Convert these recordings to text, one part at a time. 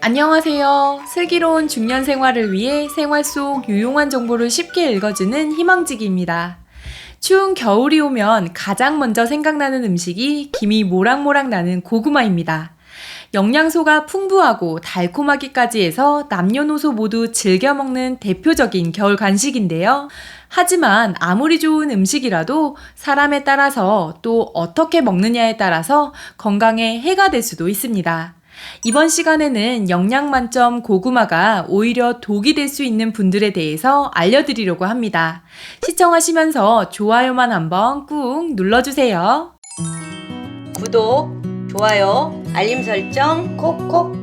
안녕하세요. 슬기로운 중년 생활을 위해 생활 속 유용한 정보를 쉽게 읽어주는 희망지기입니다. 추운 겨울이 오면 가장 먼저 생각나는 음식이 김이 모락모락 나는 고구마입니다. 영양소가 풍부하고 달콤하기까지 해서 남녀노소 모두 즐겨 먹는 대표적인 겨울 간식인데요. 하지만 아무리 좋은 음식이라도 사람에 따라서 또 어떻게 먹느냐에 따라서 건강에 해가 될 수도 있습니다. 이번 시간에는 영양 만점 고구마가 오히려 독이 될 수 있는 분들에 대해서 알려드리려고 합니다. 시청하시면서 좋아요만 한번 꾹 눌러주세요. 구독, 좋아요, 알림 설정 콕콕.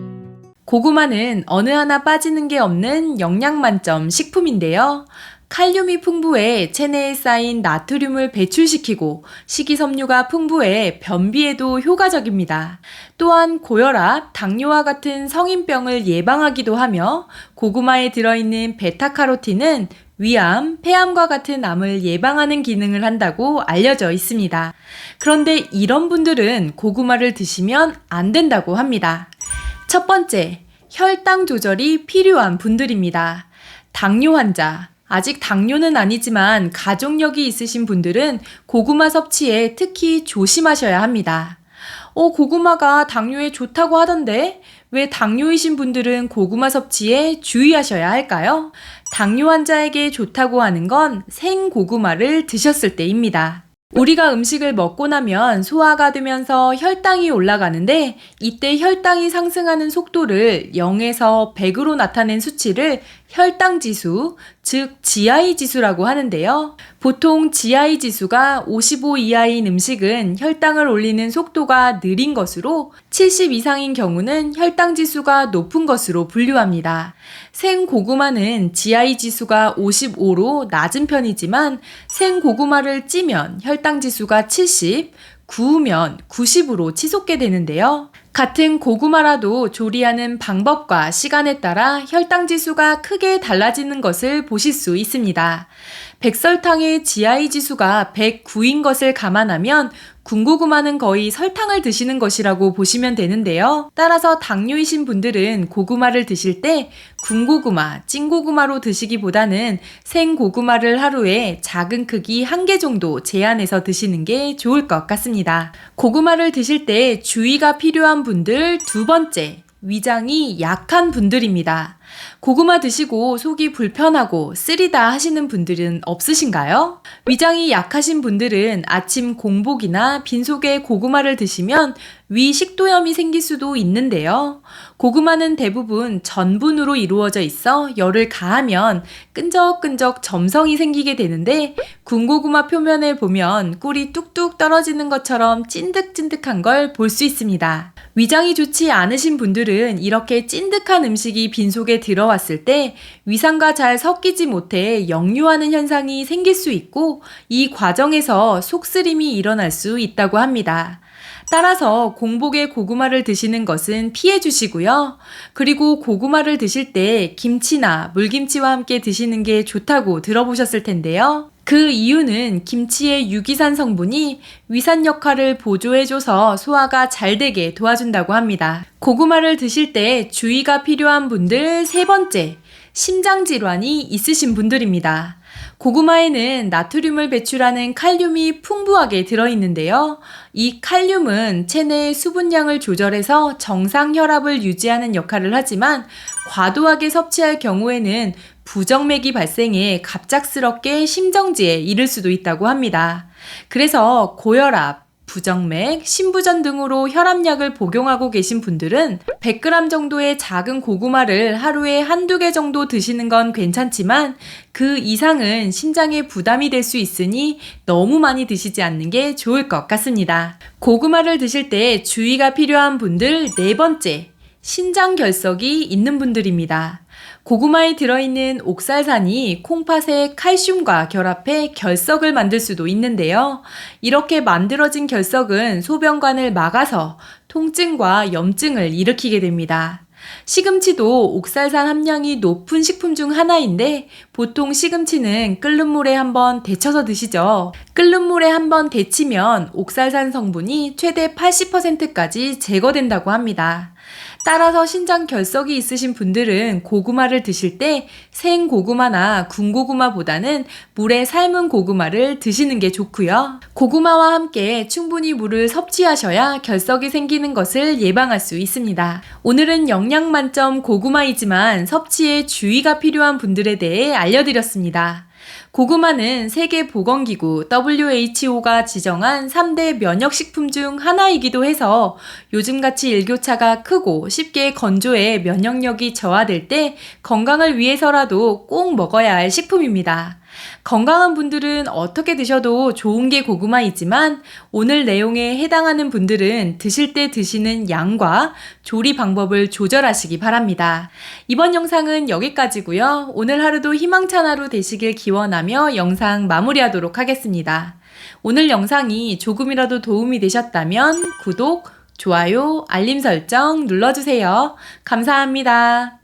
고구마는 어느 하나 빠지는 게 없는 영양 만점 식품인데요. 칼륨이 풍부해 체내에 쌓인 나트륨을 배출시키고 식이섬유가 풍부해 변비에도 효과적입니다. 또한 고혈압, 당뇨와 같은 성인병을 예방하기도 하며 고구마에 들어있는 베타카로틴은 위암, 폐암과 같은 암을 예방하는 기능을 한다고 알려져 있습니다. 그런데 이런 분들은 고구마를 드시면 안 된다고 합니다. 첫 번째, 혈당 조절이 필요한 분들입니다. 당뇨 환자, 아직 당뇨는 아니지만 가족력이 있으신 분들은 고구마 섭취에 특히 조심하셔야 합니다. 고구마가 당뇨에 좋다고 하던데 왜 당뇨이신 분들은 고구마 섭취에 주의하셔야 할까요? 당뇨 환자에게 좋다고 하는 건 생고구마를 드셨을 때입니다. 우리가 음식을 먹고 나면 소화가 되면서 혈당이 올라가는데 이때 혈당이 상승하는 속도를 0에서 100으로 나타낸 수치를 혈당지수, 즉 GI 지수라고 하는데요. 보통 GI 지수가 55 이하인 음식은 혈당을 올리는 속도가 느린 것으로 70 이상인 경우는 혈당지수가 높은 것으로 분류합니다. 생고구마는 GI 지수가 55로 낮은 편이지만 생고구마를 찌면 혈당지수가 70, 구우면 90으로 치솟게 되는데요. 같은 고구마라도 조리하는 방법과 시간에 따라 혈당지수가 크게 달라지는 것을 보실 수 있습니다. 백설탕의 GI 지수가 109인 것을 감안하면 군고구마는 거의 설탕을 드시는 것이라고 보시면 되는데요. 따라서 당뇨이신 분들은 고구마를 드실 때 군고구마, 찐고구마로 드시기보다는 생고구마를 하루에 작은 크기 1개 정도 제한해서 드시는 게 좋을 것 같습니다. 고구마를 드실 때 주의가 필요한 분들 두 번째, 위장이 약한 분들입니다. 고구마 드시고 속이 불편하고 쓰리다 하시는 분들은 없으신가요? 위장이 약하신 분들은 아침 공복이나 빈속에 고구마를 드시면 위 식도염이 생길 수도 있는데요. 고구마는 대부분 전분으로 이루어져 있어 열을 가하면 끈적끈적 점성이 생기게 되는데 군고구마 표면에 보면 꿀이 뚝뚝 떨어지는 것처럼 찐득찐득한 걸 볼 수 있습니다. 위장이 좋지 않으신 분들은 이렇게 찐득한 음식이 빈속에 들어왔을 때 위산과 잘 섞이지 못해 역류하는 현상이 생길 수 있고 이 과정에서 속쓰림이 일어날 수 있다고 합니다. 따라서 공복에 고구마를 드시는 것은 피해 주시고요. 그리고 고구마를 드실 때 김치나 물김치와 함께 드시는 게 좋다고 들어보셨을 텐데요. 그 이유는 김치의 유기산 성분이 위산 역할을 보조해줘서 소화가 잘 되게 도와준다고 합니다. 고구마를 드실 때 주의가 필요한 분들 세 번째, 심장질환이 있으신 분들입니다. 고구마에는 나트륨을 배출하는 칼륨이 풍부하게 들어있는데요. 이 칼륨은 체내의 수분량을 조절해서 정상 혈압을 유지하는 역할을 하지만 과도하게 섭취할 경우에는 부정맥이 발생해 갑작스럽게 심정지에 이를 수도 있다고 합니다. 그래서 고혈압, 부정맥, 심부전 등으로 혈압약을 복용하고 계신 분들은 100g 정도의 작은 고구마를 하루에 한두 개 정도 드시는 건 괜찮지만 그 이상은 심장에 부담이 될 수 있으니 너무 많이 드시지 않는 게 좋을 것 같습니다. 고구마를 드실 때 주의가 필요한 분들 네 번째, 신장 결석이 있는 분들입니다. 고구마에 들어있는 옥살산이 콩팥의 칼슘과 결합해 결석을 만들 수도 있는데요. 이렇게 만들어진 결석은 소변관을 막아서 통증과 염증을 일으키게 됩니다. 시금치도 옥살산 함량이 높은 식품 중 하나인데 보통 시금치는 끓는 물에 한번 데쳐서 드시죠. 끓는 물에 한번 데치면 옥살산 성분이 최대 80%까지 제거된다고 합니다. 따라서 신장 결석이 있으신 분들은 고구마를 드실 때 생고구마나 군고구마보다는 물에 삶은 고구마를 드시는 게 좋고요. 고구마와 함께 충분히 물을 섭취하셔야 결석이 생기는 것을 예방할 수 있습니다. 오늘은 영양 만점 고구마이지만 섭취에 주의가 필요한 분들에 대해 알려드렸습니다. 고구마는 세계보건기구 WHO가 지정한 3대 면역식품 중 하나이기도 해서 요즘같이 일교차가 크고 쉽게 건조해 면역력이 저하될 때 건강을 위해서라도 꼭 먹어야 할 식품입니다. 건강한 분들은 어떻게 드셔도 좋은 게 고구마이지만 오늘 내용에 해당하는 분들은 드실 때 드시는 양과 조리 방법을 조절하시기 바랍니다. 이번 영상은 여기까지고요. 오늘 하루도 희망찬 하루 되시길 기원하며 영상 마무리하도록 하겠습니다. 오늘 영상이 조금이라도 도움이 되셨다면 구독, 좋아요, 알림 설정 눌러주세요. 감사합니다.